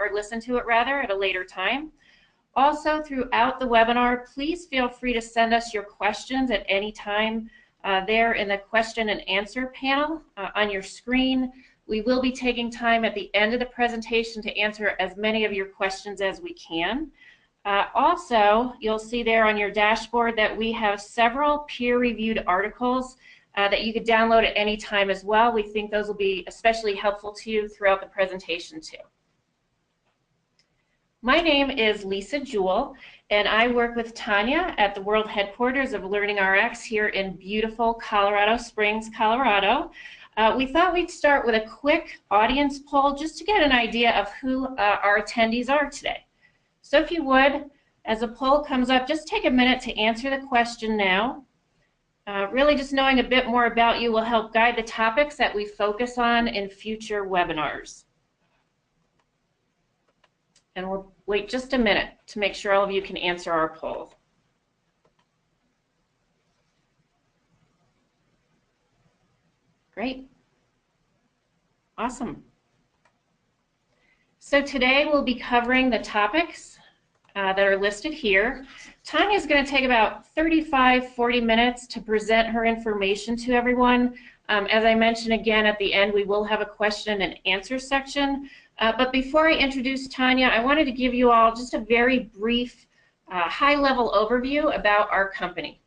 or listen to it rather, at a later time. Also, throughout the webinar, please feel free to send us your questions at any time there in the question and answer panel on your screen. We will be taking time at the end of the presentation to answer as many of your questions as we can. Also, you'll see there on your dashboard that we have several peer-reviewed articles that you could download at any time as well. We think those will be especially helpful to you throughout the presentation too. My name is Lisa Jewell, and I work with Tanya at the World Headquarters of LearningRx here in beautiful Colorado Springs, Colorado. We thought we'd start with a quick audience poll just to get an idea of who our attendees are today. So if you would, as a poll comes up, just take a minute to answer the question now. Really just knowing a bit more about you will help guide the topics that we focus on in future webinars. And we'll wait just a minute to make sure all of you can answer our poll. Great. Awesome. So today we'll be covering the topics that are listed here. Tanya is going to take about 35-40 minutes to present her information to everyone. As I mentioned again, at the end we will have a question and answer section. But before I introduce Tanya, I wanted to give you all just a very brief high-level overview about our company.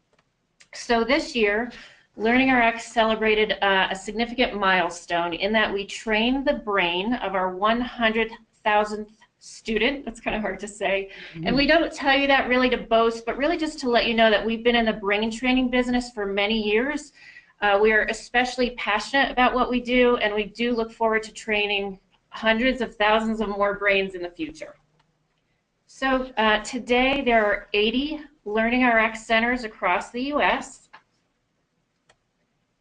So this year, LearningRx celebrated a significant milestone in that we trained the brain of our 100,000th student. That's kind of hard to say. And we don't tell you that really to boast, but really just to let you know that we've been in the brain training business for many years. We are especially passionate about what we do, and we do look forward to training hundreds of thousands of more brains in the future. So today there are 80 LearningRx centers across the U.S.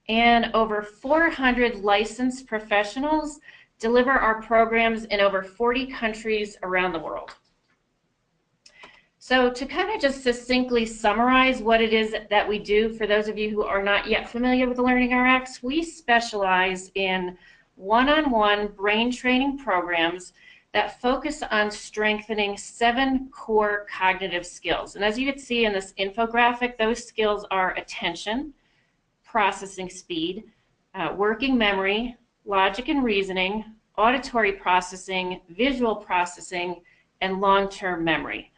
and over 400 licensed professionals deliver our programs in over 40 countries around the world. So to kind of just succinctly summarize what it is that we do, for those of you who are not yet familiar with LearningRx, we specialize in one-on-one brain training programs that focus on strengthening 7 core cognitive skills. And as you can see in this infographic, those skills are attention, processing speed, working memory, logic and reasoning, auditory processing, visual processing, and long-term memory.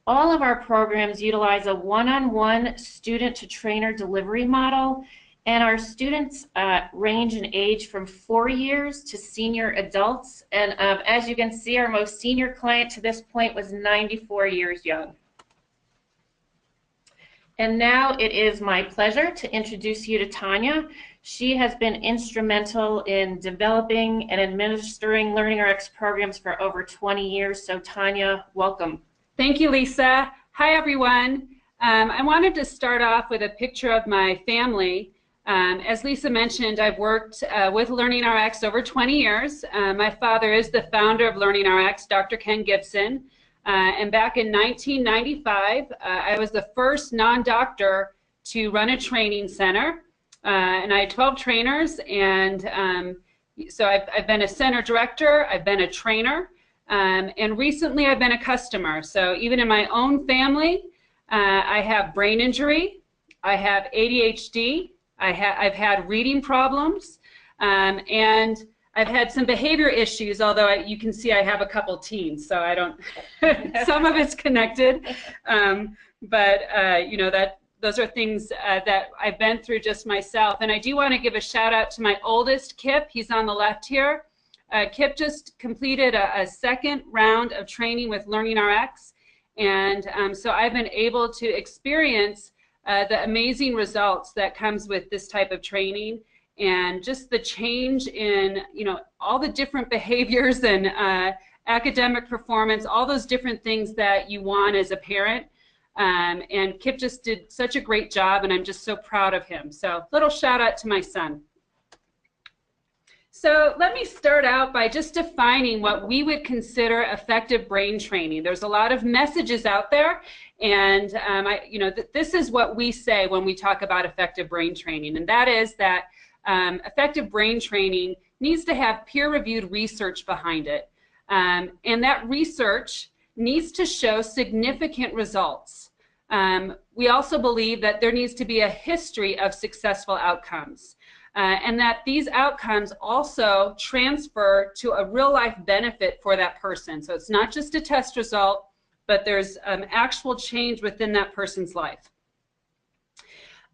All of our programs utilize a one-on-one student-to-trainer delivery model, and our students range in age from 4 years to senior adults. And as you can see, our most senior client to this point was 94 years young. And now it is my pleasure to introduce you to Tanya. She has been instrumental in developing and administering LearningRx programs for over 20 years. So Tanya, welcome. Thank you, Lisa. Hi, everyone. I wanted to start off with a picture of my family. As Lisa mentioned, I've worked with LearningRx over 20 years. My father is the founder of LearningRx, Dr. Ken Gibson. And back in 1995, I was the first non-doctor to run a training center. And I had 12 trainers, and so I've been a center director, I've been a trainer, and recently I've been a customer. So even in my own family, I have brain injury, I have ADHD, I've had reading problems, and I've had some behavior issues, although you can see I have a couple teens, so I don't, some of it's connected, but you know, those are things that I've been through just myself. And I do want to give a shout out to my oldest, Kip. He's on the left here. Kip just completed a second round of training with LearningRx, and so I've been able to experience the amazing results that comes with this type of training, and just the change in, you know, all the different behaviors and academic performance, all those different things that you want as a parent. And Kip just did such a great job, and I'm just so proud of him. So little shout out to my son. So let me start out by just defining what we would consider effective brain training. There's a lot of messages out there, and this is what we say when we talk about effective brain training, and that is that effective brain training needs to have peer-reviewed research behind it. And that research needs to show significant results. We also believe that there needs to be a history of successful outcomes, and that these outcomes also transfer to a real-life benefit for that person. So it's not just a test result, but there's actual change within that person's life.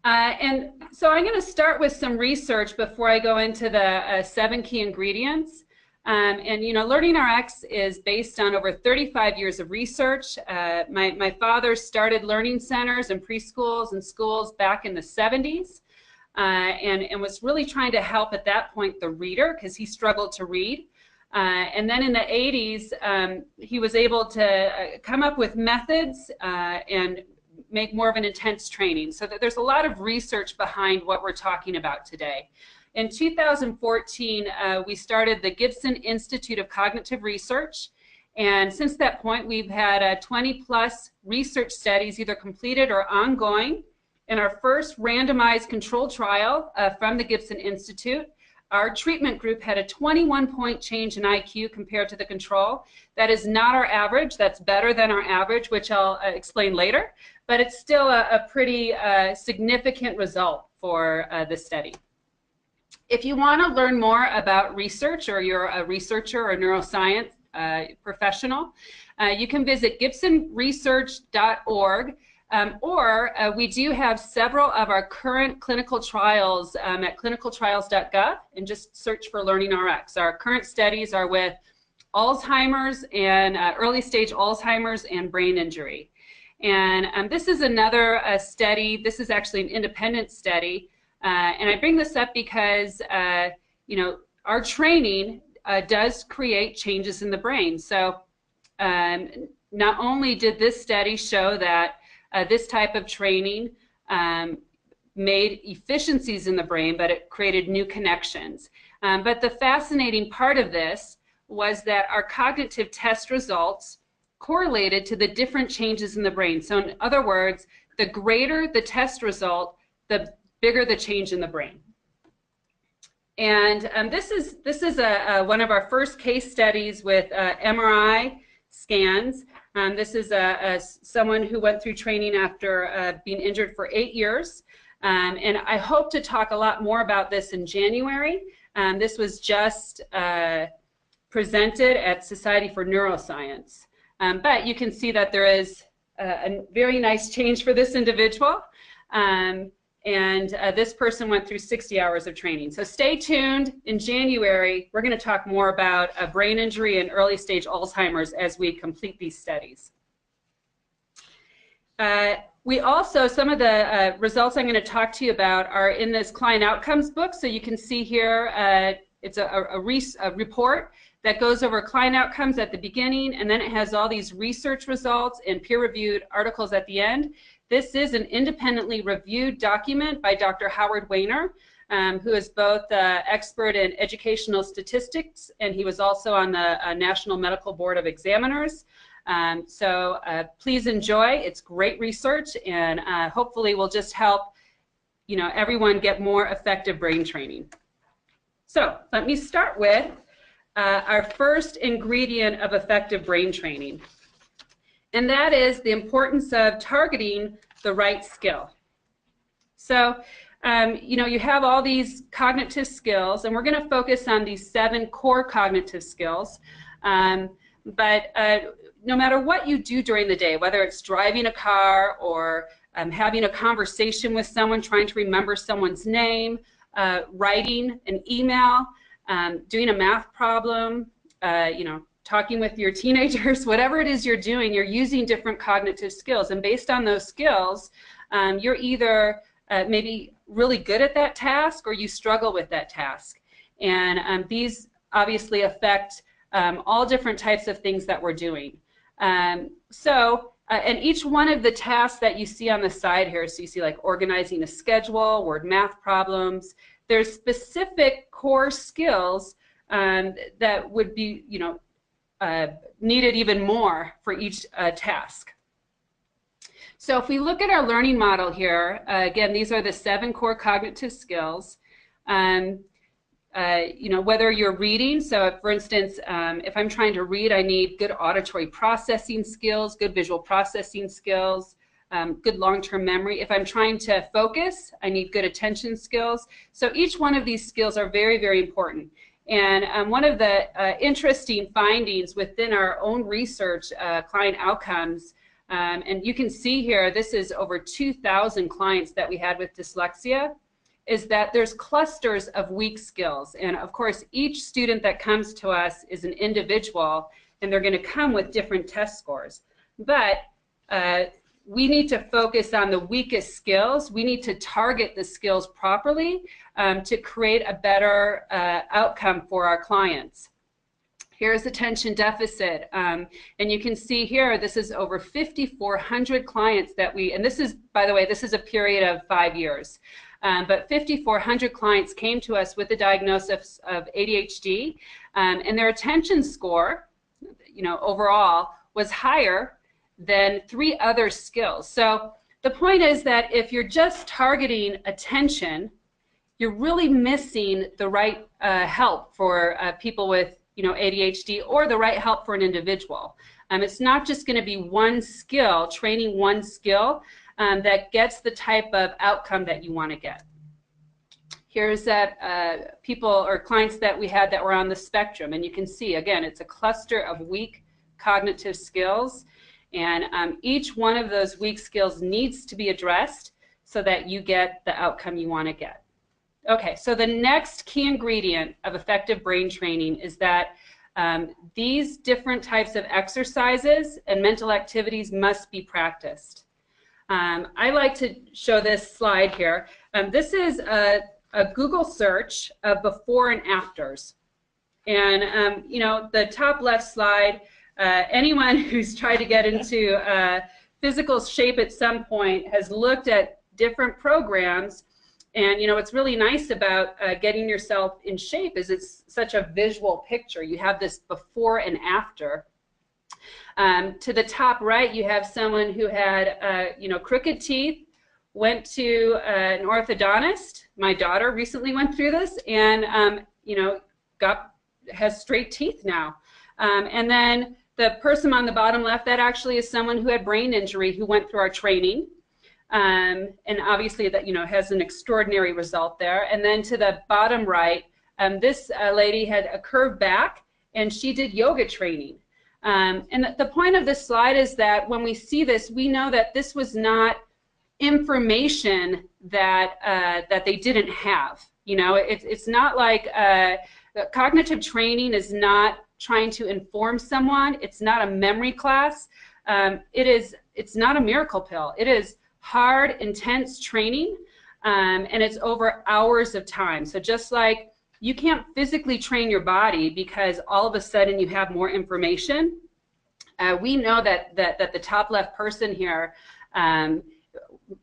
And so I'm going to start with some research before I go into the 7 key ingredients. And you know, LearningRx is based on over 35 years of research. My father started learning centers and preschools and schools back in the 70s, and was really trying to help at that point the reader, because he struggled to read. And then in the 80s, he was able to come up with methods and make more of an intense training. So that there's a lot of research behind what we're talking about today. In 2014, we started the Gibson Institute of Cognitive Research, and since that point we've had 20+ research studies either completed or ongoing. In our first randomized controlled trial from the Gibson Institute, our treatment group had a 21-point change in IQ compared to the control. That is not our average. That's better than our average, which I'll explain later, but it's still a pretty significant result for the study. If you want to learn more about research, or you're a researcher or a neuroscience professional, you can visit gibsonresearch.org, or we do have several of our current clinical trials at clinicaltrials.gov, and just search for LearningRx. Our current studies are with Alzheimer's and early stage Alzheimer's and brain injury. And this is another study. This is actually an independent study. And I bring this up because, you know, our training does create changes in the brain. So not only did this study show that this type of training made efficiencies in the brain, but it created new connections. But the fascinating part of this was that our cognitive test results correlated to the different changes in the brain. So in other words, the greater the test result, the bigger the change in the brain. And this is one of our first case studies with MRI scans. This is someone who went through training after being injured for 8 years. And I hope to talk a lot more about this in January. This was just presented at Society for Neuroscience. But you can see that there is a very nice change for this individual. And this person went through 60 hours of training. So stay tuned. In January, we're going to talk more about brain injury and early stage Alzheimer's as we complete these studies. We also, some of the results I'm going to talk to you about are in this client outcomes book. So you can see here, it's a report that goes over client outcomes at the beginning, and then it has all these research results and peer-reviewed articles at the end. This is an independently reviewed document by Dr. Howard Weiner, who is both an expert in educational statistics, and he was also on the National Medical Board of Examiners. So please enjoy. It's great research, and hopefully will just help, you know, everyone get more effective brain training. So let me start with our first ingredient of effective brain training. And that is the importance of targeting the right skill. So, you know, you have all these cognitive skills, and we're going to focus on these 7 core cognitive skills. But no matter what you do during the day, whether it's driving a car or having a conversation with someone, trying to remember someone's name, writing an email, doing a math problem, you know, talking with your teenagers, whatever it is you're doing, you're using different cognitive skills. And based on those skills, you're either maybe really good at that task or you struggle with that task. And these obviously affect all different types of things that we're doing. And each one of the tasks that you see on the side here, so you see like organizing a schedule, word math problems, there's specific core skills that would be, you know, needed even more for each task. So if we look at our learning model here, again, these are the 7 core cognitive skills. you know, whether you're reading, so for instance, if I'm trying to read, I need good auditory processing skills, good visual processing skills, good long-term memory. If I'm trying to focus, I need good attention skills. So each one of these skills are very, very important. And one of the interesting findings within our own research, client outcomes, and you can see here, this is over 2,000 clients that we had with dyslexia, is that there's clusters of weak skills. And of course, each student that comes to us is an individual, and they're going to come with different test scores. But we need to focus on the weakest skills. We need to target the skills properly to create a better outcome for our clients. Here's attention deficit, and you can see here, this is over 5,400 clients that we, and this is, by the way, this is a period of 5 years. But 5,400 clients came to us with a diagnosis of ADHD, and their attention score, you know, overall was higher than 3 other skills. So the point is that if you're just targeting attention, you're really missing the right help for people with, you know, ADHD, or the right help for an individual. It's not just going to be one skill, training one skill, that gets the type of outcome that you want to get. Here's that people or clients that we had that were on the spectrum, and you can see, again, it's a cluster of weak cognitive skills, and each one of those weak skills needs to be addressed so that you get the outcome you want to get. Okay, so the next key ingredient of effective brain training is that these different types of exercises and mental activities must be practiced. I like to show this slide here. This is a Google search of before and afters. And, you know, the top left slide, anyone who's tried to get into physical shape at some point has looked at different programs. And, you know, what's really nice about getting yourself in shape is it's such a visual picture. You have this before and after. To the top right, you have someone who had, you know, crooked teeth, went to an orthodontist. My daughter recently went through this, and, you know, has straight teeth now. And then the person on the bottom left, that actually is someone who had brain injury who went through our training. And obviously that, you know, has an extraordinary result there. And then to the bottom right, this lady had a curved back, and she did yoga training. And the point of this slide is that when we see this, we know that this was not information that that they didn't have. You know, it's not like cognitive training is not trying to inform someone. It's not a memory class. It's not a miracle pill. It is hard, intense training, and it's over hours of time. So just like you can't physically train your body because all of a sudden you have more information, we know that the top left person here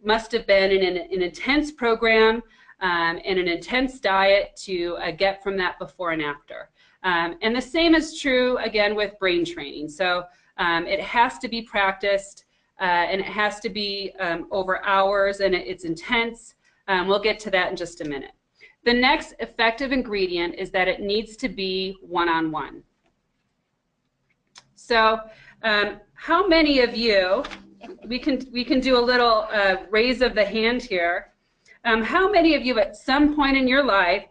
must have been in an intense program and an intense diet to get from that before and after. And the same is true, again, with brain training. So it has to be practiced, and it has to be over hours, and it's intense. We'll get to that in just a minute. The next effective ingredient is that it needs to be one-on-one. So how many of you, we can do a little raise of the hand here. How many of you at some point in your life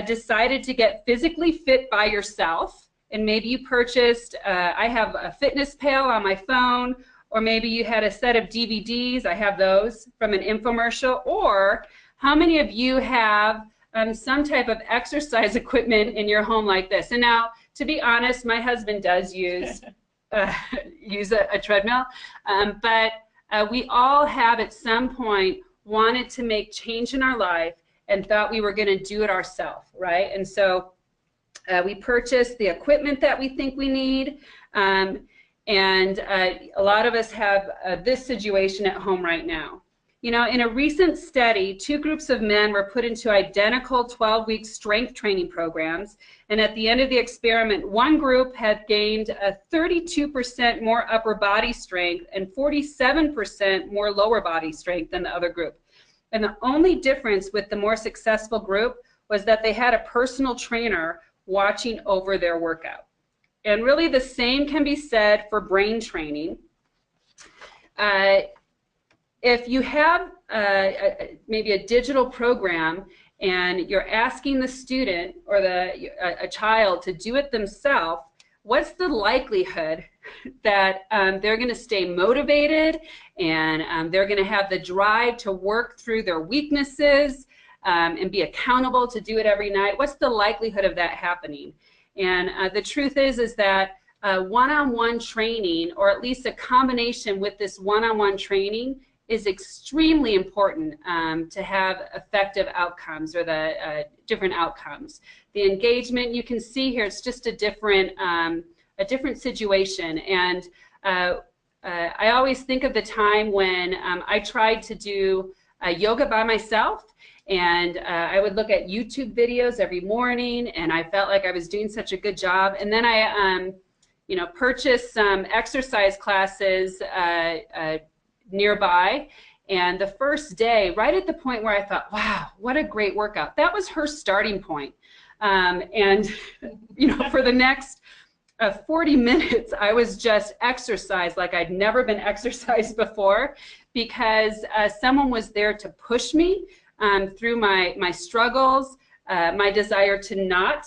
decided to get physically fit by yourself, and maybe you purchased, I have a FitnessPal on my phone, or maybe you had a set of DVDs, I have those from an infomercial, or how many of you have some type of exercise equipment in your home like this? And now, to be honest, my husband does use a treadmill, but we all have at some point wanted to make change in our life and thought we were going to do it ourselves, right? And so we purchased the equipment that we think we need, and a lot of us have this situation at home right now. You know, in a recent study, 2 groups of men were put into identical 12-week strength training programs, and at the end of the experiment, one group had gained a 32% more upper body strength and 47% more lower body strength than the other group. And the only difference with the more successful group was that they had a personal trainer watching over their workout. And really the same can be said for brain training. If you have maybe a digital program and you're asking the student or a child to do it themselves, what's the likelihood that they're going to stay motivated and they're going to have the drive to work through their weaknesses and be accountable to do it every night? What's the likelihood of that happening? And the truth is that one-on-one training, or at least a combination with this one-on-one training, is extremely important to have effective outcomes, or the different outcomes. The engagement you can see here, it's just a different situation. And I always think of the time when I tried to do yoga by myself, and I would look at YouTube videos every morning, and I felt like I was doing such a good job. And then I purchased some exercise classes nearby, and the first day, right at the point where I thought, wow, what a great workout, that was her starting point. And for the next 40 minutes, I was just exercised like I'd never been exercised before, because someone was there to push me through my struggles, my desire to not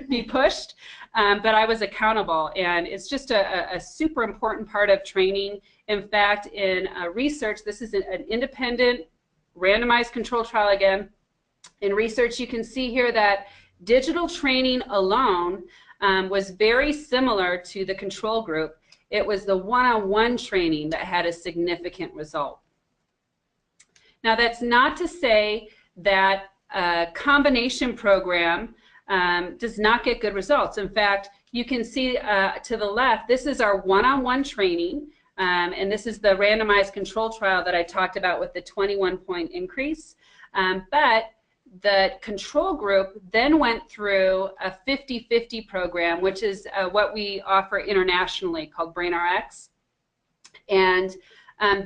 be pushed, but I was accountable. And it's just a super important part of training. In fact, in research, this is an independent randomized control trial again. In research, you can see here that digital training alone was very similar to the control group. It was the one-on-one training that had a significant result. Now, that's not to say that a combination program does not get good results. In fact, you can see to the left, this is our one-on-one training, and this is the randomized control trial that I talked about with the 21-point increase. But the control group then went through a 50-50 program, which is what we offer internationally, called BrainRx. And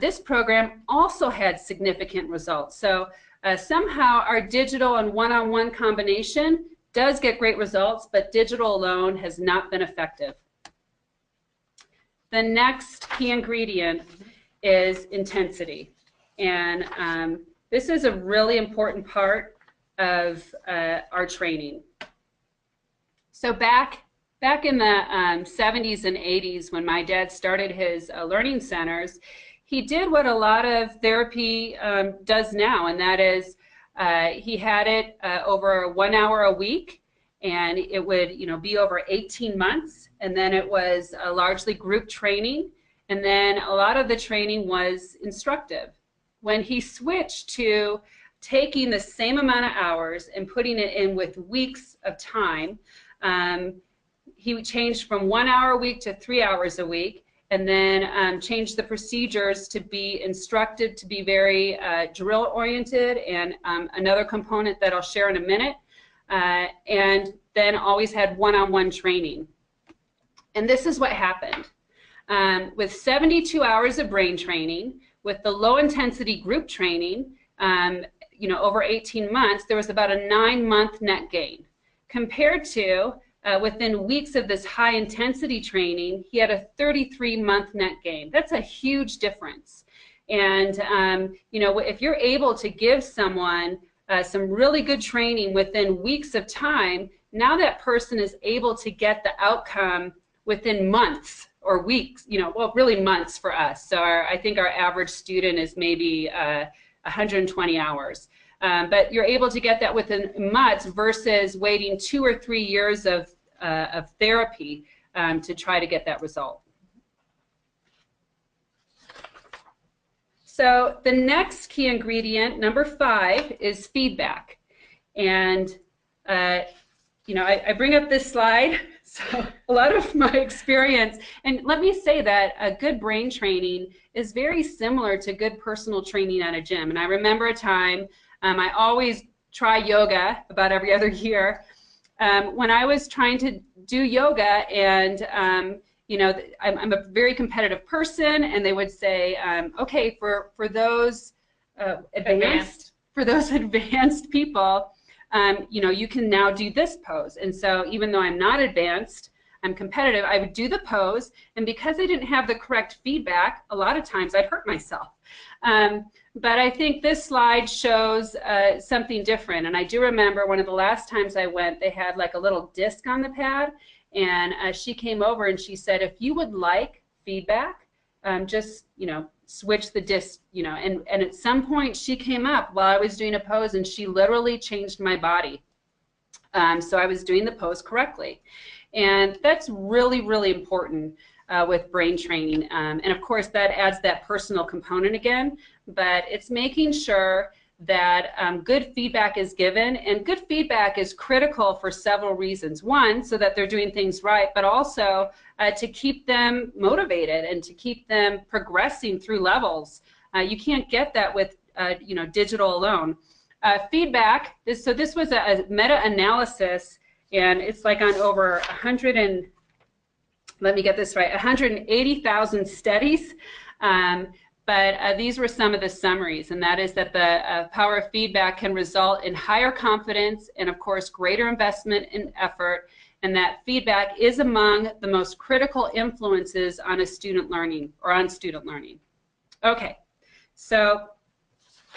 this program also had significant results. So somehow our digital and one-on-one combination does get great results, but digital alone has not been effective. The next key ingredient is intensity. And this is a really important part of our training. So back in the 70s and 80s, when my dad started his learning centers, he did what a lot of therapy does now, and that is he had it over 1 hour a week, and it would be over 18 months, and then it was largely group training, and then a lot of the training was instructive. When he switched to taking the same amount of hours and putting it in with weeks of time, he changed from 1 hour a week to 3 hours a week, and then changed the procedures to be instructive, to be very drill-oriented, and another component that I'll share in a minute, and then always had one-on-one training. And this is what happened. With 72 hours of brain training, with the low-intensity group training, over 18 months, there was about a 9-month net gain. Compared to within weeks of this high-intensity training, he had a 33-month net gain. That's a huge difference. And if you're able to give someone some really good training within weeks of time, now that person is able to get the outcome within months or weeks, well, really months for us. So I think our average student is maybe 120 hours. But you're able to get that within months versus waiting 2 or 3 years of therapy to try to get that result. So the next key ingredient, number 5, is feedback. And I bring up this slide. So a lot of my experience, and let me say that a good brain training is very similar to good personal training at a gym. And I remember a time, I always try yoga about every other year, when I was trying to do yoga, and I'm a very competitive person, and they would say, okay, for those advanced people, you know, you can now do this pose. And so even though I'm not advanced, I'm competitive, I would do the pose, and because I didn't have the correct feedback, a lot of times I'd hurt myself. But I think this slide shows something different, and I do remember one of the last times I went, they had like a little disc on the pad, and she came over and she said, if you would like feedback, just, you know, switch the disc, you know, and at some point she came up while I was doing a pose and she literally changed my body. So I was doing the pose correctly. And that's really, really important with brain training. And of course, that adds that personal component again, but it's making sure that good feedback is given, and good feedback is critical for several reasons. One, so that they're doing things right, but also to keep them motivated and to keep them progressing through levels. You can't get that with you know, digital alone. Feedback, so this was a meta-analysis, and it's like on over 100 and, let me get this right, 180,000 studies. But these were some of the summaries, and that is that the power of feedback can result in higher confidence and, of course, greater investment in effort, and that feedback is among the most critical influences on a student learning, or on student learning. Okay, so,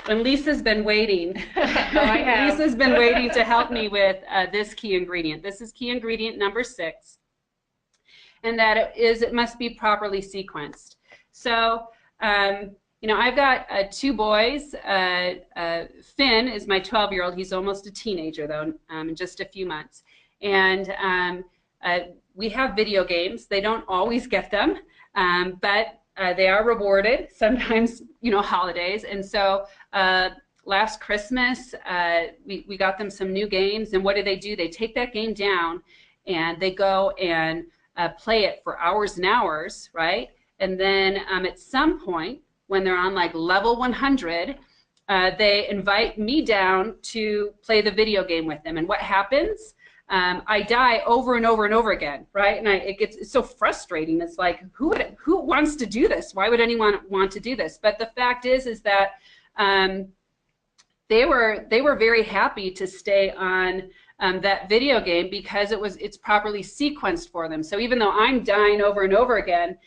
and Lisa's been waiting. Oh, I have. Lisa's been waiting to help me with this key ingredient. This is key ingredient number 6, and that it must be properly sequenced. So, you know, I've got 2 boys. Finn is my 12-year-old. He's almost a teenager, though, in just a few months. And we have video games. They don't always get them, but they are rewarded, sometimes, you know, holidays. And so last Christmas, we got them some new games. And what do? They take that game down, and they go and play it for hours and hours, right? And then at some point, when they're on like level 100, they invite me down to play the video game with them. And what happens? I die over and over and over again, right? And it's so frustrating. It's like, who wants to do this? Why would anyone want to do this? But the fact is that they were very happy to stay on that video game because it's properly sequenced for them. So even though I'm dying over and over again,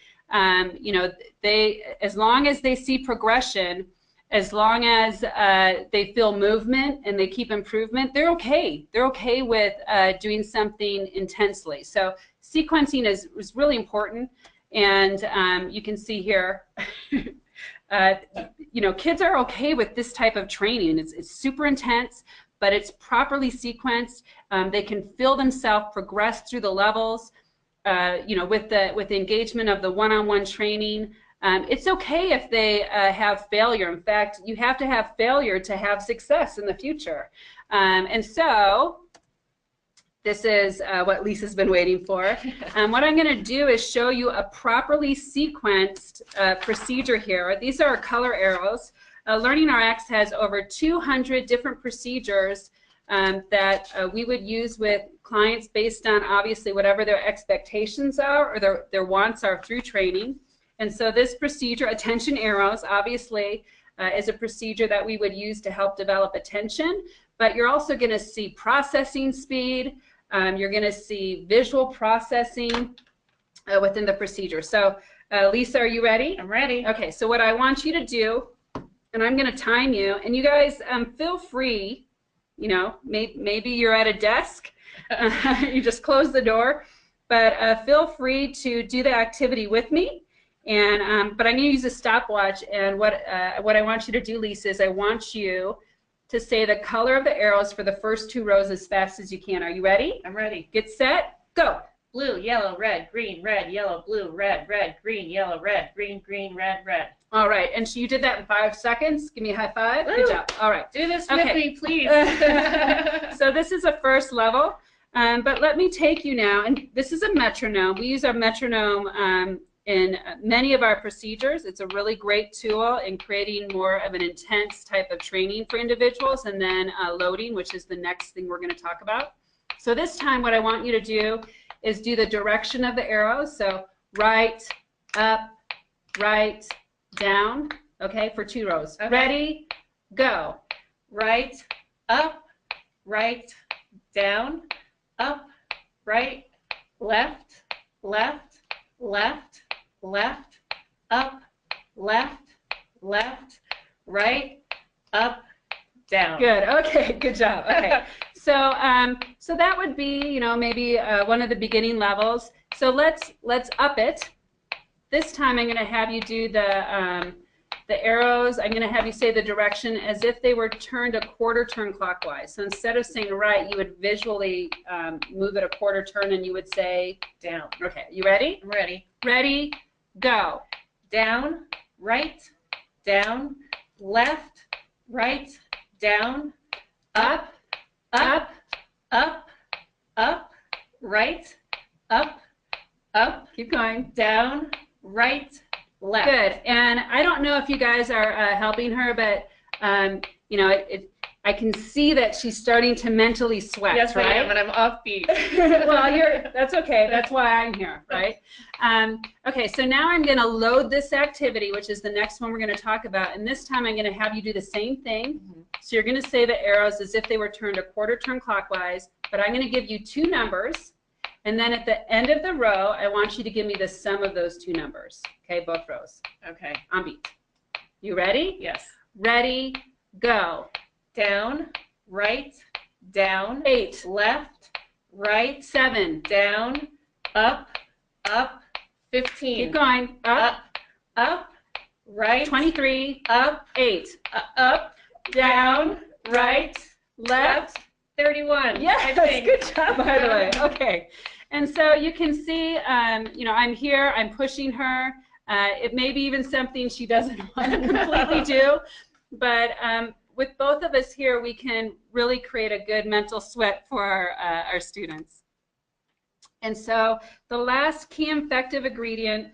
you know, as long as they see progression, as long as they feel movement and they keep improvement, they're okay. They're okay with doing something intensely. So sequencing is really important, and you can see here, you know, kids are okay with this type of training. It's super intense, but it's properly sequenced. They can feel themselves progress through the levels. You know, with the engagement of the one-on-one training, it's okay if they have failure. In fact, you have to have failure to have success in the future. And so this is what Lisa's been waiting for. What I'm going to do is show you a properly sequenced procedure here. These are color arrows. LearningRx has over 200 different procedures that we would use with clients based on obviously whatever their expectations are or their wants are through training. And so this procedure, attention arrows, obviously is a procedure that we would use to help develop attention, but you're also going to see processing speed, you're going to see visual processing within the procedure. So Lisa, are you ready? I'm ready. Okay, so what I want you to do, and I'm going to time you, and you guys feel free, you know, maybe you're at a desk, you just close the door, but feel free to do the activity with me. And but I'm going to use a stopwatch, and what I want you to do, Lisa, is I want you to say the color of the arrows for the first 2 rows as fast as you can. Are you ready? I'm ready. Get set, go. Blue, yellow, red, green, red, yellow, blue, red, red, green, yellow, red, green, green, red, red. All right, and so you did that in 5 seconds. Give me a high five. Woo. Good job. All right. Do this with me, please. So this is a first level, but let me take you now, and this is a metronome. We use our metronome in many of our procedures. It's a really great tool in creating more of an intense type of training for individuals, and then loading, which is the next thing we're going to talk about. So this time what I want you to do is do the direction of the arrows. So right, up, right, down, okay, for 2 rows. Okay. Ready, go. Right, up, right, down, up, right, left, left, left, left, up, left, left, right, up, down. Good. Okay. Good job. Okay. So, so that would be, you know, maybe one of the beginning levels. So let's up it. This time I'm going to have you do the arrows. I'm going to have you say the direction as if they were turned a quarter turn clockwise. So instead of saying right, you would visually move it a quarter turn, and you would say Down. Okay. You ready? I'm ready. Ready? Go. Down, right, down, left, right, down, up, up, up, up, right, up, up, Keep going. down, right, left. Good. And I don't know if you guys are helping her, but you know, I can see that she's starting to mentally sweat. Yes, right? I am, and I'm offbeat. Well, that's okay. That's why I'm here, right? Okay, so now I'm going to load this activity, which is the next one we're going to talk about. And this time I'm going to have you do the same thing. So you're going to say the arrows as if they were turned a quarter turn clockwise, but I'm going to give you two numbers. And then at the end of the row, I want you to give me the sum of those two numbers. Okay, both rows. Okay. On beat. You ready? Yes. Ready, go. Down, right, down, 8, left, right, 7, down, up, 15. keep going, up, Up, right, 23, up, 8, up, down, right, left. 31. Yes, I think. good job, by the way. Okay, and so you can see, you know, I'm here, I'm pushing her. It may be even something she doesn't want to completely do, but with both of us here, we can really create a good mental sweat for our students. And so the last key effective ingredient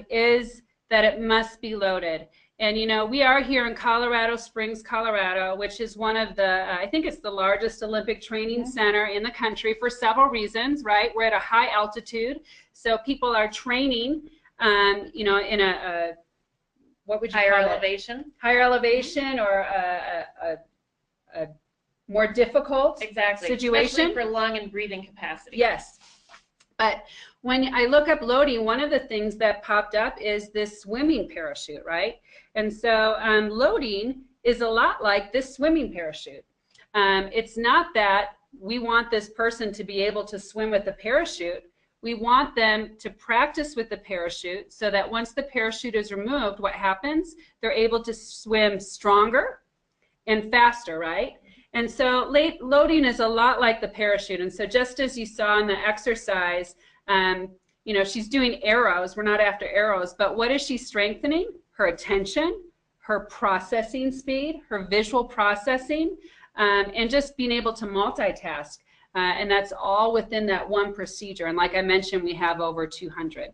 is that it must be loaded. And, you know, we are here in Colorado Springs, Colorado, which is one of the, I think it's the largest Olympic training center in the country for several reasons, right? We're at a high altitude, so people are training, you know, in a what would you Higher call it? elevation. Higher elevation, or a more difficult situation. Especially for lung and breathing capacity. Yes. But when I look up loading, one of the things that popped up is this swimming parachute, right? And so loading is a lot like this swimming parachute. It's not that we want this person to be able to swim with the parachute. We want them to practice with the parachute so that once the parachute is removed, what happens? They're able to swim stronger and faster, right? And so loading is a lot like the parachute. And so just as you saw in the exercise, you know, she's doing arrows. We're not after arrows, but what is she strengthening? Her attention, her processing speed, her visual processing, and just being able to multitask. And that's all within that one procedure. And like I mentioned, we have over 200.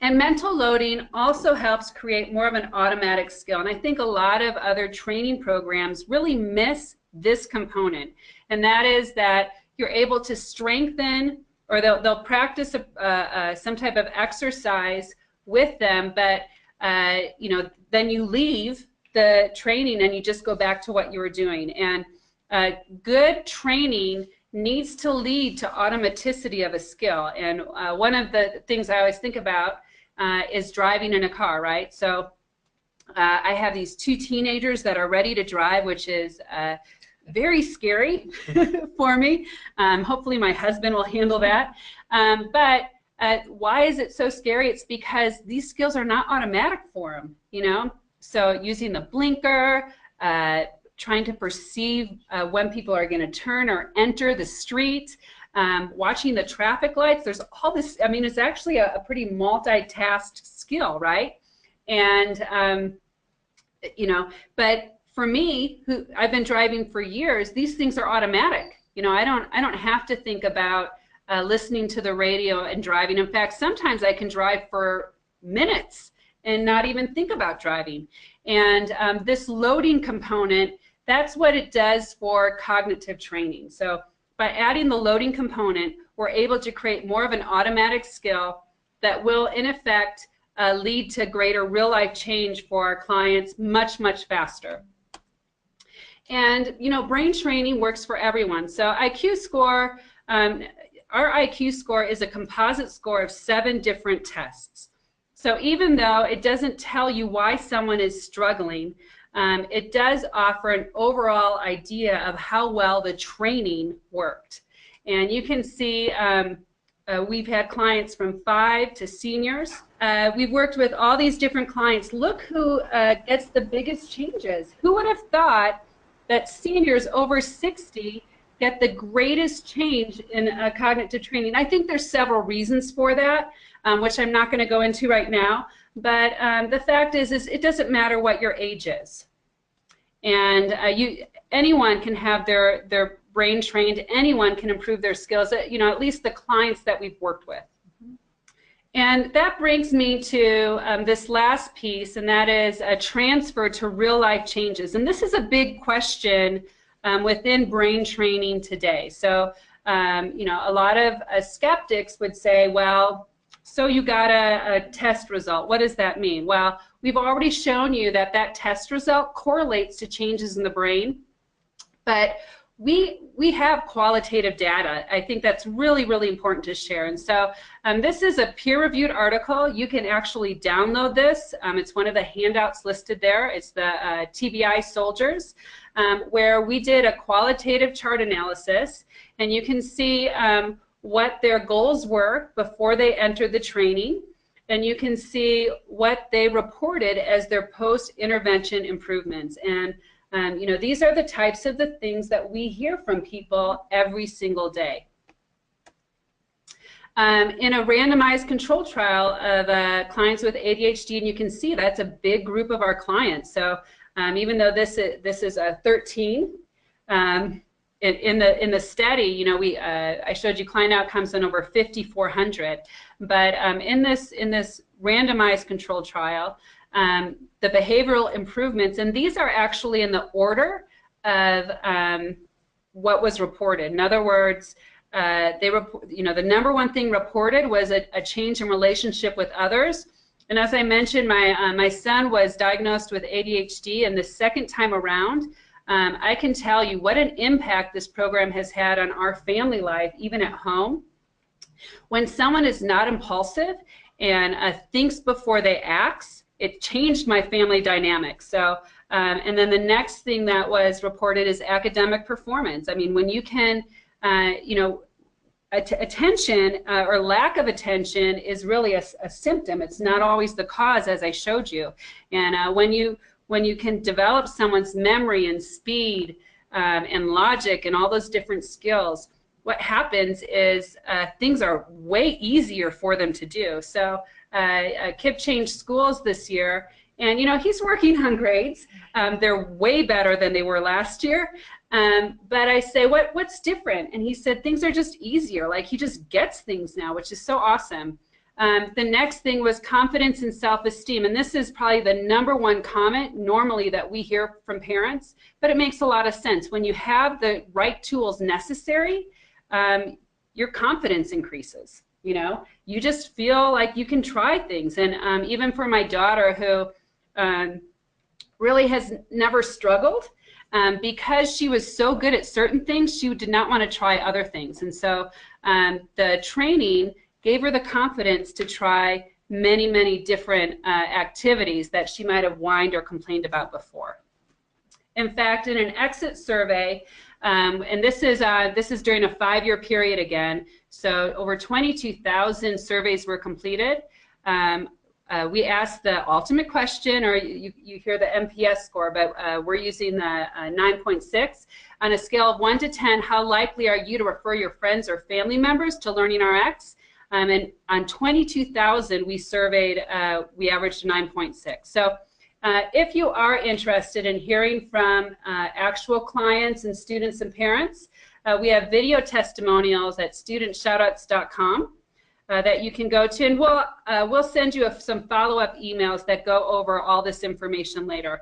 And mental loading also helps create more of an automatic skill. And I think a lot of other training programs really miss this component. And that is that you're able to strengthen, or they'll practice some type of exercise with them, but you know, then you leave the training and you just go back to what you were doing. And good training needs to lead to automaticity of a skill. And one of the things I always think about is driving in a car, right? So I have these two teenagers that are ready to drive, which is very scary for me. Hopefully my husband will handle that. But why is it so scary? It's because these skills are not automatic for them, you know? So using the blinker, trying to perceive when people are going to turn or enter the street, watching the traffic lights. There's all this, I mean, it's actually a pretty multitasked skill, right? And, you know, but for me, who I've been driving for years, these things are automatic. You know, I don't have to think about listening to the radio and driving. In fact, sometimes I can drive for minutes and not even think about driving. And this loading component, that's what it does for cognitive training. So by adding the loading component, we're able to create more of an automatic skill that will, in effect, lead to greater real-life change for our clients much, much faster. And you know, brain training works for everyone. So IQ score, our IQ score is a composite score of 7 different tests. So even though it doesn't tell you why someone is struggling, it does offer an overall idea of how well the training worked. And you can see we've had clients from 5 to seniors. We've worked with all these different clients. Look who gets the biggest changes. Who would have thought that seniors over 60 get the greatest change in cognitive training? I think there's several reasons for that, which I'm not going to go into right now. But the fact is it doesn't matter what your age is. And anyone can have their brain trained. Anyone can improve their skills, you know, at least the clients that we've worked with. And that brings me to this last piece, and that is a transfer to real-life changes. And this is a big question within brain training today. So, you know, a lot of skeptics would say, well, so you got a test result. What does that mean? Well, we've already shown you that that test result correlates to changes in the brain, but we have qualitative data. I think that's really, really important to share. And so this is a peer-reviewed article. You can actually download this. It's one of the handouts listed there. It's the TBI Soldiers, where we did a qualitative chart analysis, and you can see what their goals were before they entered the training, and you can see what they reported as their post-intervention improvements. And you know, these are the types of the things that we hear from people every single day. In a randomized control trial of clients with ADHD, and you can see that's a big group of our clients. So even though this is a 13, in the study, you know, I showed you client outcomes in over 5,400, but in this randomized control trial, the behavioral improvements, and these are actually in the order of what was reported. In other words, you know, the number one thing reported was a change in relationship with others. And as I mentioned, my son was diagnosed with ADHD, and the second time around, I can tell you what an impact this program has had on our family life, even at home. When someone is not impulsive and thinks before they act, it changed my family dynamic. So, and then the next thing that was reported is academic performance. I mean, when you can, you know, attention or lack of attention is really a symptom. It's not always the cause, as I showed you. And when you can develop someone's memory and speed and logic and all those different skills, what happens is things are way easier for them to do. So Kip changed schools this year, and you know, he's working on grades. They're way better than they were last year. But I say, what's different? And he said, things are just easier. Like, he just gets things now, which is so awesome. The next thing was confidence and self-esteem, and this is probably the #1 comment normally that we hear from parents, but it makes a lot of sense. When you have the right tools necessary, your confidence increases. You know, you just feel like you can try things. And even for my daughter, who really has never struggled, because she was so good at certain things, she did not want to try other things. And so the training gave her the confidence to try many, many different activities that she might have whined or complained about before. In fact, in an exit survey, and this is during a 5-year period again, so over 22,000 surveys were completed. We asked the ultimate question, or you hear the NPS score, but we're using the 9.6. On a scale of 1 to 10, how likely are you to refer your friends or family members to LearningRx? And on 22,000 we surveyed, we averaged 9.6. So if you are interested in hearing from actual clients and students and parents, we have video testimonials at studentshoutouts.com that you can go to, and we'll send you some follow-up emails that go over all this information later.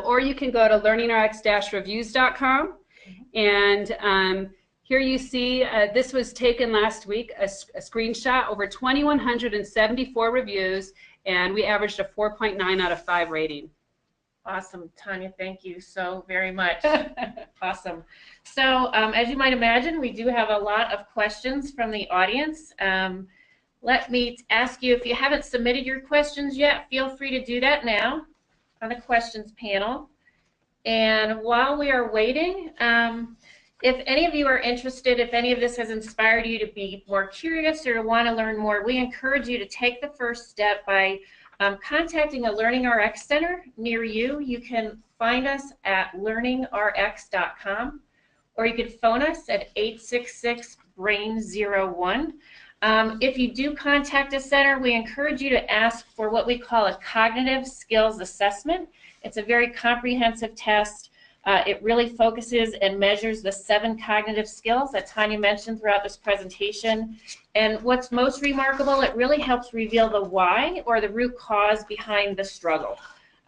Or you can go to learningrx-reviews.com, and here you see this was taken last week, a screenshot, over 2,174 reviews, and we averaged a 4.9 out of 5 rating. Awesome, Tanya, thank you so very much. Awesome. So as you might imagine, we do have a lot of questions from the audience. Let me ask you, if you haven't submitted your questions yet, feel free to do that now on the questions panel. And while we are waiting, if any of you are interested, if any of this has inspired you to be more curious or to want to learn more, we encourage you to take the first step by contacting a LearningRx center near you. You can find us at learningrx.com, or you can phone us at 866-BRAIN-01. If you do contact a center, we encourage you to ask for what we call a cognitive skills assessment. It's a very comprehensive test. It really focuses and measures the 7 cognitive skills that Tanya mentioned throughout this presentation. And what's most remarkable, it really helps reveal the why, or the root cause behind the struggle.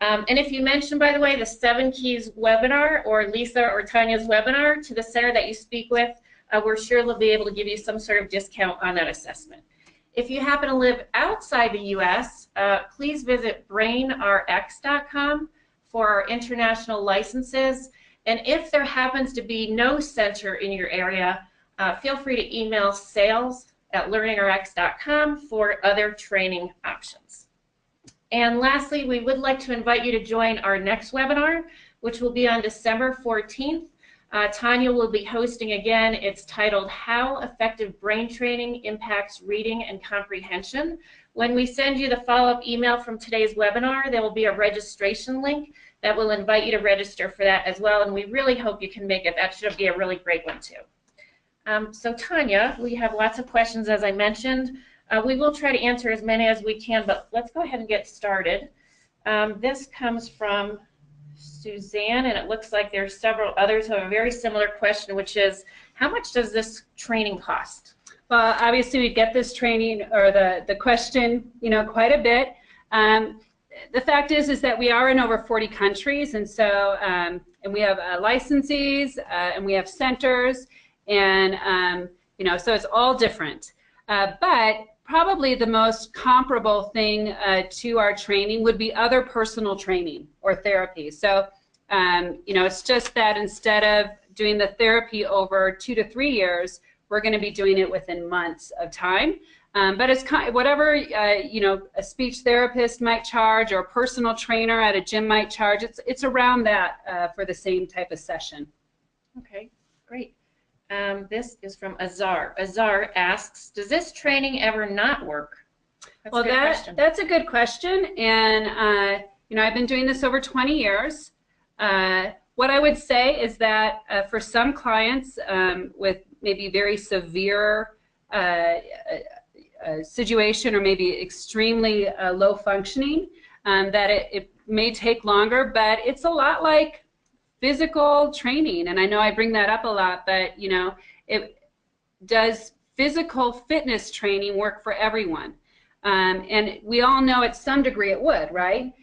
And if you mention, by the way, the 7 Keys webinar, or Lisa or Tanya's webinar, to the center that you speak with, we're sure they'll be able to give you some sort of discount on that assessment. If you happen to live outside the U.S., please visit brainrx.com for our international licenses. And if there happens to be no center in your area, feel free to email sales@learningrx.com for other training options. And lastly, we would like to invite you to join our next webinar, which will be on December 14th. Tanya will be hosting again. It's titled How Effective Brain Training Impacts Reading and Comprehension. When we send you the follow-up email from today's webinar, there will be a registration link that will invite you to register for that as well, and we really hope you can make it. That should be a really great one too. So Tanya, we have lots of questions, as I mentioned. We will try to answer as many as we can, but let's go ahead and get started. This comes from Suzanne, and it looks like there's several others who have a very similar question, which is, how much does this training cost? Well, obviously we get this training, or the question, quite a bit. The fact is that we are in over 40 countries, and so and we have licensees, and we have centers, and so it's all different. But probably the most comparable thing to our training would be other personal training or therapy. So it's just that instead of doing the therapy over 2 to 3 years, we're going to be doing it within months of time. But it's kind of whatever a speech therapist might charge, or a personal trainer at a gym might charge. It's around that for the same type of session. Okay, great. This is from Azar. Azar asks, does this training ever not work? That's a good question, and I've been doing this over 20 years. What I would say is that for some clients with maybe very severe situation, or maybe extremely low functioning, that it may take longer, but it's a lot like physical training, and I know I bring that up a lot, but does physical fitness training work for everyone? And we all know at some degree it would, right?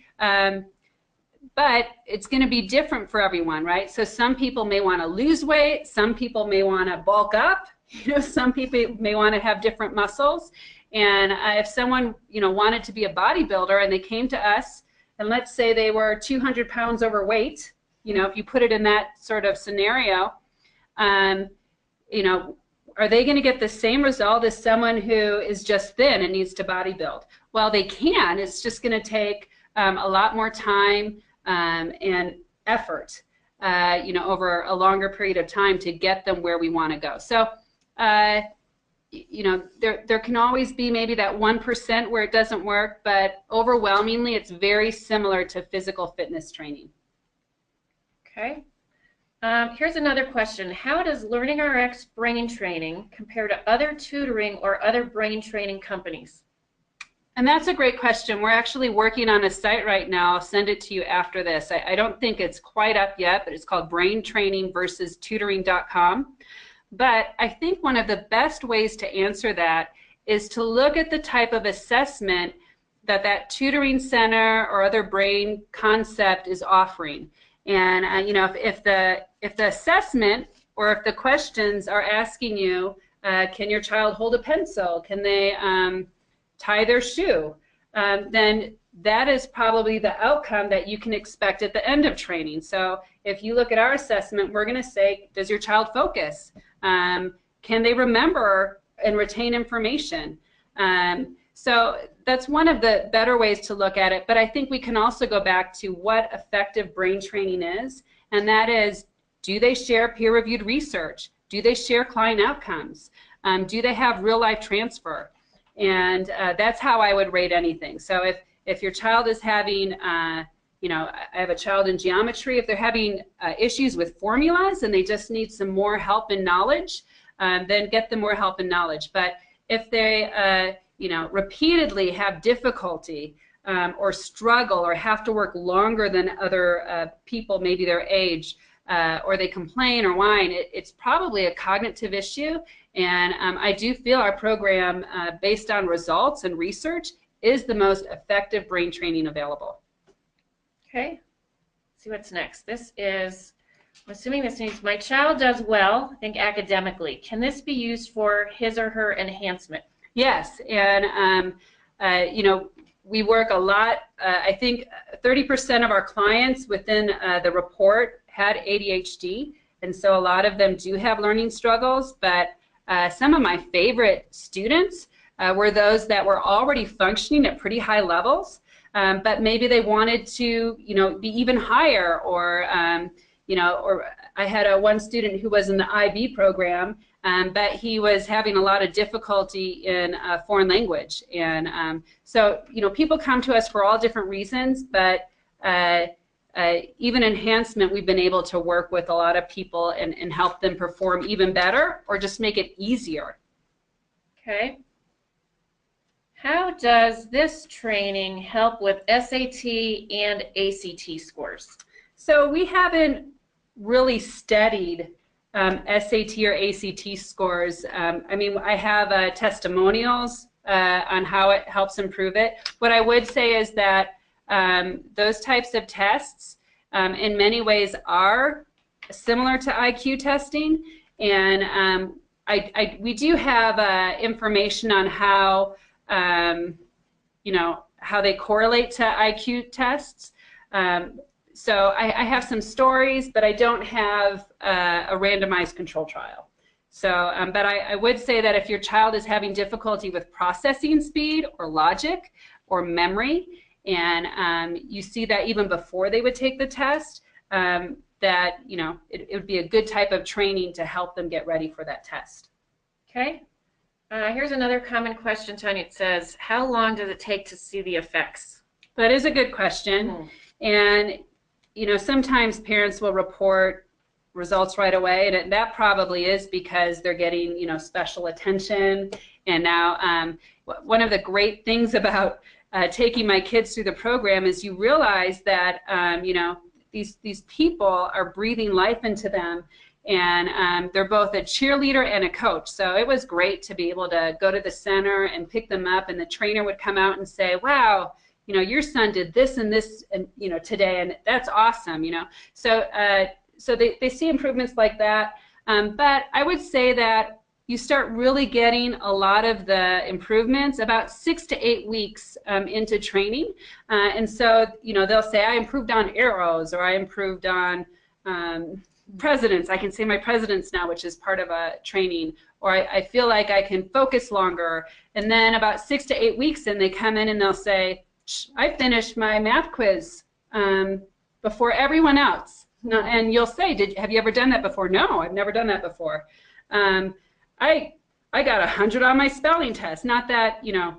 But it's going to be different for everyone, right? So some people may want to lose weight, some people may want to bulk up, some people may want to have different muscles. And if someone wanted to be a bodybuilder and they came to us, and let's say they were 200 pounds overweight, if you put it in that sort of scenario, are they going to get the same result as someone who is just thin and needs to bodybuild? Well, they can. It's just going to take a lot more time and effort, over a longer period of time to get them where we want to go. So, there can always be maybe that 1% where it doesn't work, but overwhelmingly, it's very similar to physical fitness training. Okay. Here's another question. How does LearningRx brain training compare to other tutoring or other brain training companies? And that's a great question. We're actually working on a site right now. I'll send it to you after this. I don't think it's quite up yet, but it's called braintrainingversustutoring.com. But I think one of the best ways to answer that is to look at the type of assessment that tutoring center or other brain concept is offering. And if the assessment, or if the questions are asking you, can your child hold a pencil? Can they tie their shoe? then that is probably the outcome that you can expect at the end of training. So if you look at our assessment, we're going to say, does your child focus? Can they remember and retain information? So that's one of the better ways to look at it. But I think we can also go back to what effective brain training is, and that is, do they share peer-reviewed research? Do they share client outcomes? Do they have real-life transfer? And that's how I would rate anything. So if your child is having, you know, I have a child in geometry, if they're having issues with formulas and they just need some more help and knowledge, then get them more help and knowledge. But if they, you know, repeatedly have difficulty or struggle or have to work longer than other people, maybe their age, or they complain or whine, it's probably a cognitive issue. And I do feel our program, based on results and research, is the most effective brain training available. Okay, let's see what's next. This is, I'm assuming this means my child does well, I think academically. Can this be used for his or her enhancement? Yes, and you know, we work a lot. I think 30% of our clients within the report had ADHD, and so a lot of them do have learning struggles, but some of my favorite students were those that were already functioning at pretty high levels, but maybe they wanted to, you know, be even higher, or you know, or I had one student who was in the IB program, but he was having a lot of difficulty in foreign language, and so, you know, people come to us for all different reasons, but even enhancement, we've been able to work with a lot of people and help them perform even better or just make it easier. Okay. How does this training help with SAT and ACT scores? So we haven't really studied SAT or ACT scores. I mean, I have testimonials on how it helps improve it. What I would say is that those types of tests in many ways are similar to IQ testing, and we do have information on how you know, how they correlate to IQ tests. So I have some stories, but I don't have a randomized control trial. So, but I would say that if your child is having difficulty with processing speed or logic or memory, and you see that even before they would take the test, that, you know, it would be a good type of training to help them get ready for that test. Okay. Here's another common question, Tanya. It says, how long does it take to see the effects? That is a good question. And, you know, sometimes parents will report results right away, and that probably is because they're getting, you know, special attention. And now one of the great things about taking my kids through the program is you realize that, you know, these people are breathing life into them, and they're both a cheerleader and a coach. So it was great to be able to go to the center and pick them up, and the trainer would come out and say, wow, you know, your son did this and this, and, you know, today, and that's awesome, you know. So so they see improvements like that. But I would say that you start really getting a lot of the improvements about 6 to 8 weeks into training. And so, you know, they'll say, I improved on arrows, or I improved on presidents. I can say my presidents now, which is part of a training, or I feel like I can focus longer. And then about 6 to 8 weeks in, they come in and they'll say, I finished my math quiz before everyone else. No, and you'll say, have you ever done that before? No, I've never done that before. I got 100 on my spelling test. Not that, you know,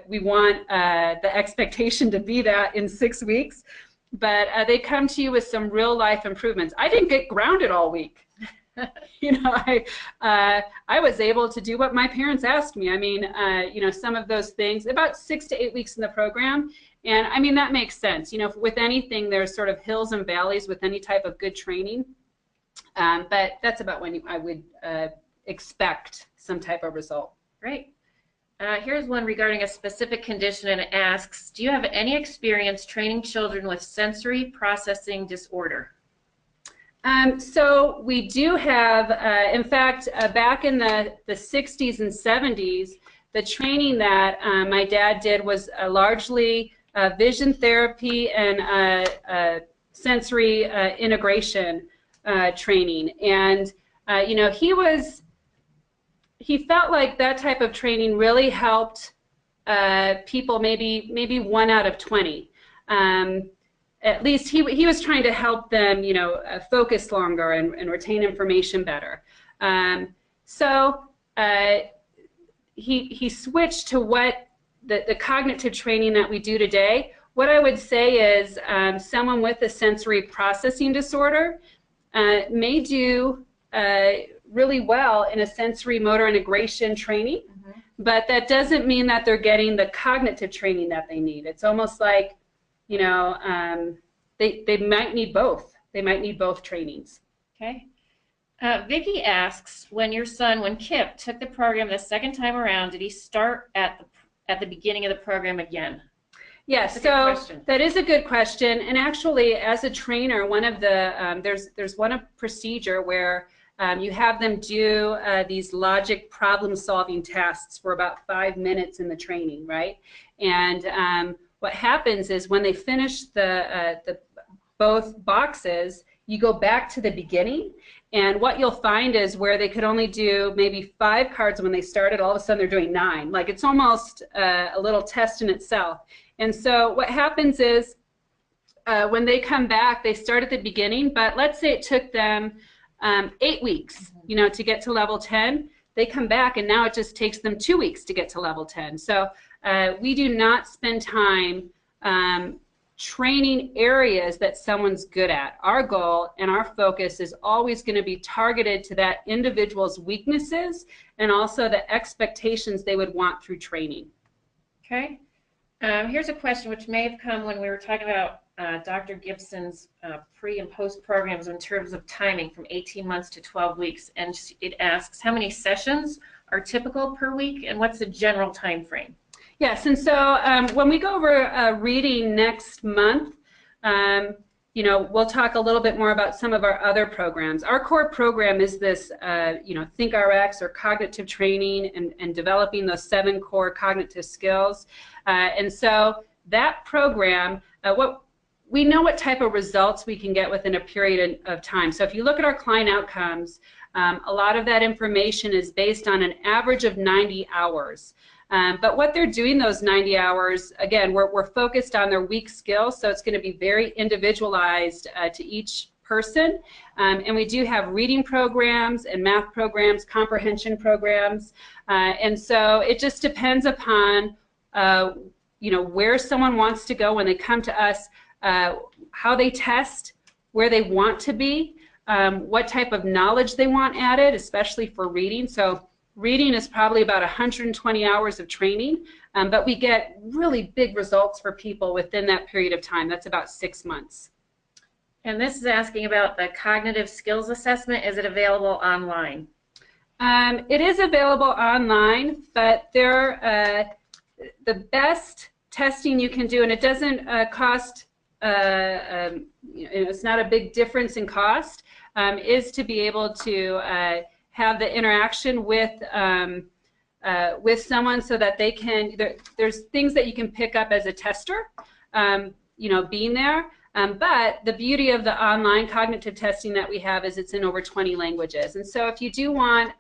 we want the expectation to be that in 6 weeks, but they come to you with some real life improvements. I didn't get grounded all week. You know, I was able to do what my parents asked me. I mean, you know, some of those things, about 6 to 8 weeks in the program. And I mean, that makes sense. You know, with anything, there's sort of hills and valleys with any type of good training. But that's about when I would expect some type of result. Great. Here's one regarding a specific condition, and it asks, do you have any experience training children with sensory processing disorder? So we do have, in fact, back in the 60s and 70s, the training that my dad did was largely vision therapy and sensory integration training. And you know, he felt like that type of training really helped people, maybe 1 out of 20. At least he was trying to help them, you know, focus longer and retain information better. So he switched to what the cognitive training that we do today. What I would say is someone with a sensory processing disorder may do really well in a sensory motor integration training, but that doesn't mean that they're getting the cognitive training that they need. It's almost like, you know, they might need both. They might need both trainings. Okay. Vicki asks, when Kip took the program the second time around, did he start at the beginning of the program again? Yes, so that is a good question. And actually, as a trainer, one of the there's one procedure where you have them do these logic problem-solving tests for about 5 minutes in the training, right? And what happens is when they finish both boxes, you go back to the beginning, and what you'll find is where they could only do maybe 5 cards when they started, all of a sudden they're doing 9. Like, it's almost a little test in itself. And so what happens is when they come back, they start at the beginning, but let's say it took them 8 weeks, you know, to get to level 10. They come back, and now it just takes them 2 weeks to get to level 10. So we do not spend time training areas that someone's good at. Our goal and our focus is always going to be targeted to that individual's weaknesses and also the expectations they would want through training. Okay. Here's a question which may have come when we were talking about Dr. Gibson's pre and post programs in terms of timing from 18 months to 12 weeks. And it asks, how many sessions are typical per week, and what's the general time frame? Yes, and so when we go over reading next month, you know, we'll talk a little bit more about some of our other programs. Our core program is this, you know, ThinkRx, or cognitive training, and developing those 7 core cognitive skills. And so that program, we know what type of results we can get within a period of time. So if you look at our client outcomes, a lot of that information is based on an average of 90 hours. But what they're doing those 90 hours, again, we're focused on their weak skills, so it's going to be very individualized to each person. And we do have reading programs and math programs, comprehension programs. And so it just depends upon, you know, where someone wants to go when they come to us, how they test, where they want to be, what type of knowledge they want added, especially for reading. So reading is probably about 120 hours of training, but we get really big results for people within that period of time. That's about 6 months. And this is asking about the cognitive skills assessment. Is it available online? It is available online, but the best testing you can do, and it doesn't cost, you know, it's not a big difference in cost, is to be able to have the interaction with someone so that they can, there's things that you can pick up as a tester, you know, being there. But the beauty of the online cognitive testing that we have is it's in over 20 languages. And so if you do want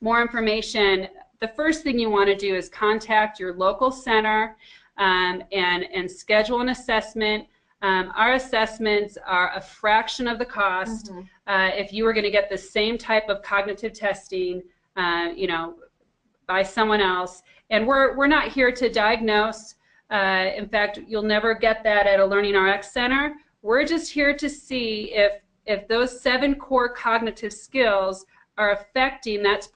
more information, the first thing you want to do is contact your local center and schedule an assessment. Our assessments are a fraction of the cost if you were going to get the same type of cognitive testing, you know, by someone else. And we're not here to diagnose. In fact, you'll never get that at a LearningRx center. We're just here to see if those 7 core cognitive skills are affecting that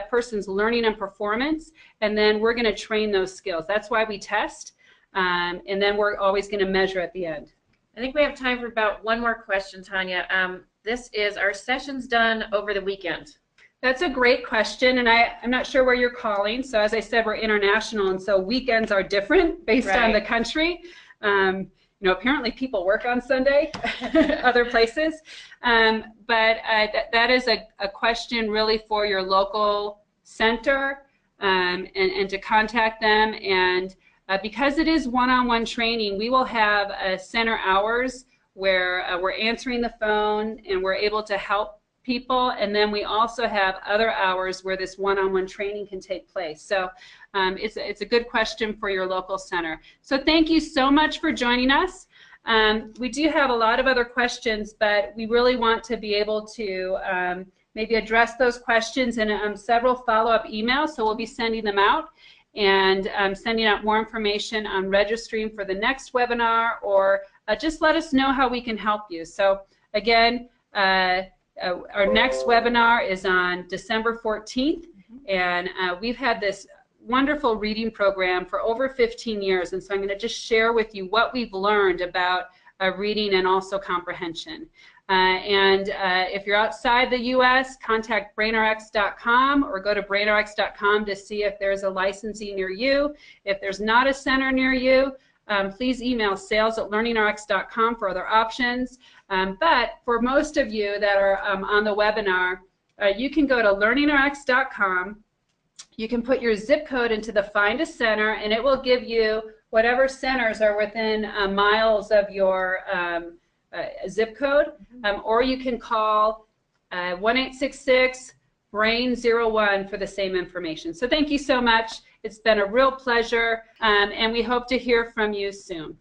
person's learning and performance, and then we're going to train those skills. That's why we test, and then we're always going to measure at the end. I think we have time for about one more question, Tanya. This is, are sessions done over the weekend? That's a great question, and I'm not sure where you're calling. So as I said, we're international, and so weekends are different based on the country. You know, apparently people work on Sunday, other places. But that is a question really for your local center and to contact them. And because it is one-on-one training, we will have center hours where we're answering the phone and we're able to help people, and then we also have other hours where this one-on-one training can take place. So it's a good question for your local center. So thank you so much for joining us. We do have a lot of other questions, but we really want to be able to maybe address those questions in several follow-up emails, so we'll be sending them out and sending out more information on registering for the next webinar, or just let us know how we can help you. So again, our next webinar is on December 14th, and we've had this wonderful reading program for over 15 years, and so I'm going to just share with you what we've learned about reading and also comprehension. If you're outside the U.S., contact brainrx.com or go to brainrx.com to see if there's a licensee near you. If there's not a center near you, please email sales@learningrx.com for other options. But for most of you that are on the webinar, you can go to learningrx.com. You can put your zip code into the Find a Center, and it will give you whatever centers are within miles of your zip code, or you can call 1-866-BRAIN-01 for the same information. So thank you so much. It's been a real pleasure, and we hope to hear from you soon.